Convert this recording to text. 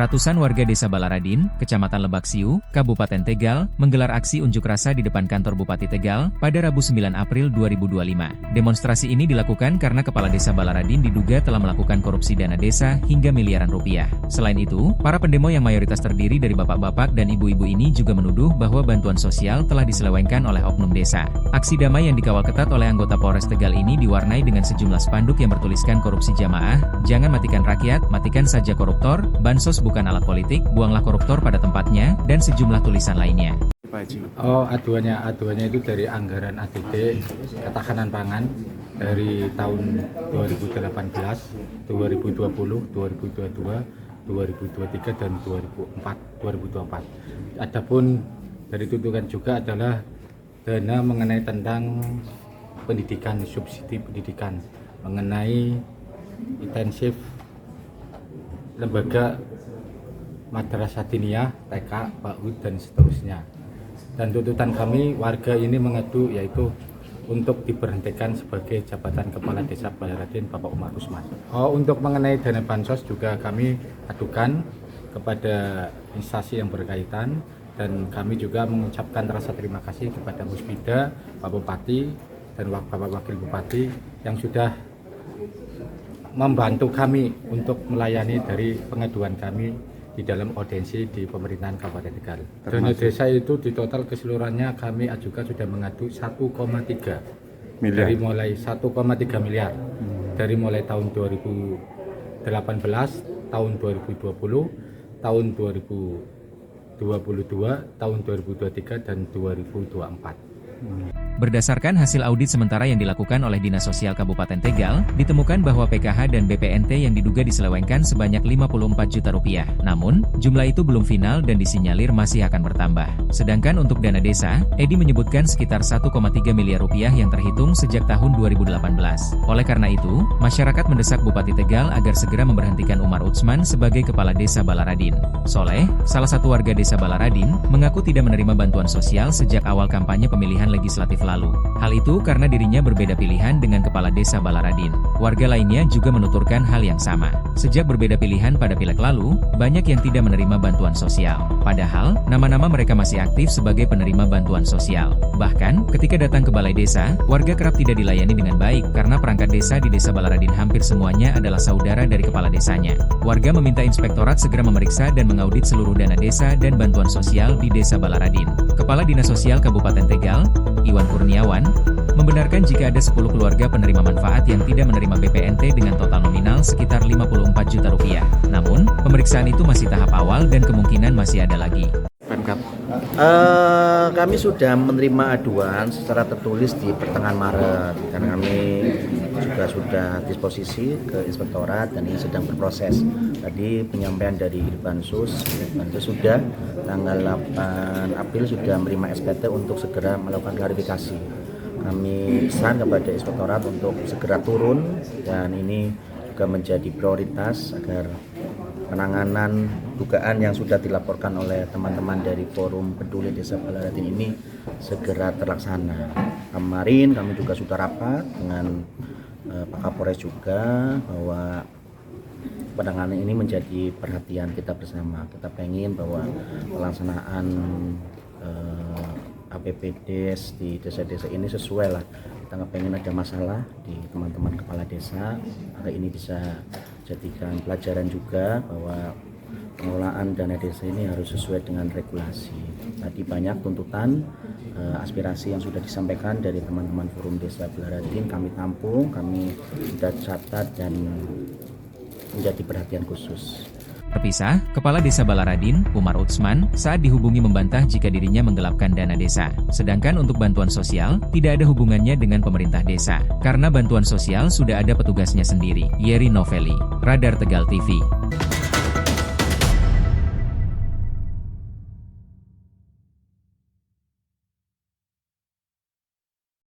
Ratusan warga Desa Balaradin, Kecamatan Lebak Siu, Kabupaten Tegal, menggelar aksi unjuk rasa di depan kantor Bupati Tegal pada Rabu 9 April 2025. Demonstrasi ini dilakukan karena Kepala Desa Balaradin diduga telah melakukan korupsi dana desa hingga miliaran rupiah. Selain itu, para pendemo yang mayoritas terdiri dari bapak-bapak dan ibu-ibu ini juga menuduh bahwa bantuan sosial telah diselewengkan oleh oknum desa. Aksi damai yang dikawal ketat oleh anggota Polres Tegal ini diwarnai dengan sejumlah spanduk yang bertuliskan korupsi jamaah, jangan matikan rakyat, matikan saja koruptor, bansos bukan alat politik, buanglah koruptor pada tempatnya, dan sejumlah tulisan lainnya. Aduannya itu dari anggaran ADD ketahanan pangan dari tahun 2018, 2020, 2022, 2023 dan 2024. Adapun dari tuntutan juga adalah dana mengenai tentang pendidikan, subsidi pendidikan, mengenai intensif lembaga Madrasah Diniyah, TK, PAUD dan seterusnya. Dan tuntutan kami warga ini mengadu yaitu untuk diberhentikan sebagai jabatan Kepala Desa Balaradin Bapak Umar Usman. Untuk mengenai dana bansos juga kami adukan kepada instansi yang berkaitan dan kami juga mengucapkan rasa terima kasih kepada Musbida, Pak Bupati dan Bapak Wakil Bupati yang sudah membantu kami untuk melayani dari pengaduan kami di dalam audiensi di pemerintahan Kabupaten Tegal. Dana desa itu di total keseluruhannya kami juga sudah mengadu 1,3 miliar. Dari mulai 1,3 miliar dari mulai tahun 2018, tahun 2020, tahun 2022, tahun 2023 dan 2024. Berdasarkan hasil audit sementara yang dilakukan oleh Dinas Sosial Kabupaten Tegal, ditemukan bahwa PKH dan BPNT yang diduga diselewengkan sebanyak 54 juta rupiah. Namun, jumlah itu belum final dan disinyalir masih akan bertambah. Sedangkan untuk dana desa, Edi menyebutkan sekitar 1,3 miliar rupiah yang terhitung sejak tahun 2018. Oleh karena itu, masyarakat mendesak Bupati Tegal agar segera memberhentikan Umar Usman sebagai Kepala Desa Balaradin. Soleh, salah satu warga Desa Balaradin, mengaku tidak menerima bantuan sosial sejak awal kampanye pemilihan legislatif lalu. Hal itu karena dirinya berbeda pilihan dengan Kepala Desa Balaradin. Warga lainnya juga menuturkan hal yang sama. Sejak berbeda pilihan pada pileg lalu, banyak yang tidak menerima bantuan sosial. Padahal, nama-nama mereka masih aktif sebagai penerima bantuan sosial. Bahkan, ketika datang ke balai desa, warga kerap tidak dilayani dengan baik karena perangkat desa di Desa Balaradin hampir semuanya adalah saudara dari kepala desanya. Warga meminta inspektorat segera memeriksa dan mengaudit seluruh dana desa dan bantuan sosial di Desa Balaradin. Kepala Dinas Sosial Kabupaten Tegal, Iwan Kurniawan, membenarkan jika ada 10 keluarga penerima manfaat yang tidak menerima BPNT dengan total nominal sekitar 54 juta rupiah. Namun, pemeriksaan itu masih tahap awal dan kemungkinan masih ada lagi. Kami sudah menerima aduan secara tertulis di pertengahan Maret dan kami juga sudah disposisi ke inspektorat dan ini sedang berproses. Tadi penyampaian dari Bansos sudah tanggal 8 April sudah menerima SPT untuk segera melakukan klarifikasi. Kami pesan kepada inspektorat untuk segera turun dan ini juga menjadi prioritas agar penanganan dugaan yang sudah dilaporkan oleh teman-teman dari Forum Peduli Desa Balaradin ini segera terlaksana. Kemarin kami juga sudah rapat dengan Pak Kapolres juga bahwa penanganan ini menjadi perhatian kita bersama. Kita pengen bahwa pelaksanaan APBDes di desa-desa ini sesuai lah. Kita nggak pengen ada masalah di teman-teman kepala desa. Agar ini bisa jadikan pelajaran juga bahwa pengelolaan dana desa ini harus sesuai dengan regulasi. Tadi banyak tuntutan, aspirasi yang sudah disampaikan dari teman-teman Forum Desa Balaradin kami tampung, kami sudah catat dan menjadi perhatian khusus. Terpisah, Kepala Desa Balaradin, Umar Usman, saat dihubungi membantah jika dirinya menggelapkan dana desa. Sedangkan untuk bantuan sosial, tidak ada hubungannya dengan pemerintah desa. Karena bantuan sosial sudah ada petugasnya sendiri. Yeri Noveli, Radar Tegal TV.